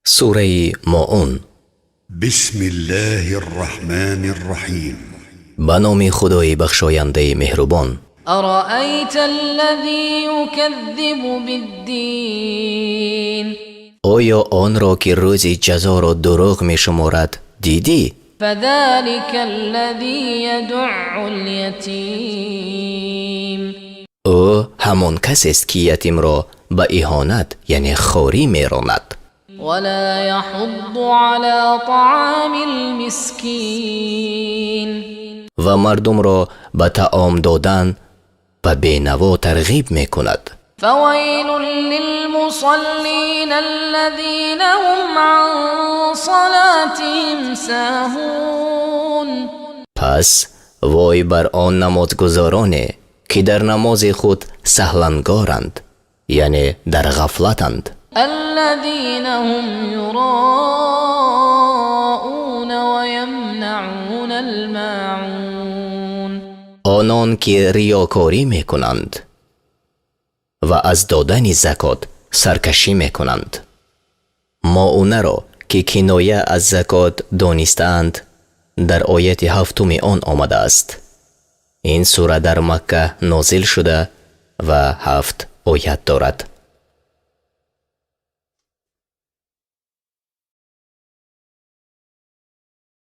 سوره ماعون. بسم الله الرحمن الرحیم. به نام خدای بخشاینده مهربان. أرأيت الذي يكذب بالدين آیا آن را که روز جزا را دروغ می شمارد دیدی؟ فذلك الذي يدع اليتيم او همان کسی است که یتیم را به اهانت یعنی خواری می راند ولا يحض على طعام المسكين و مردم را به طعام دادن به بینوا ترغیب می کند. فويل للمصلين الذين هم عن صلاتهم ساهون پس وای بر آن نمازگزارانی که در نماز خود سهلنگارند یعنی در غفلتند. الذين هم يراءون ويمنعون الماعون آنان که ریاکاری می کنند و از دادن زکات سرکشی می کنند. ماعونه را که کنایه از زکات دانستند در آیت 7 آن آمده است. این سوره در مکه نازل شده و 7 آیت دارد.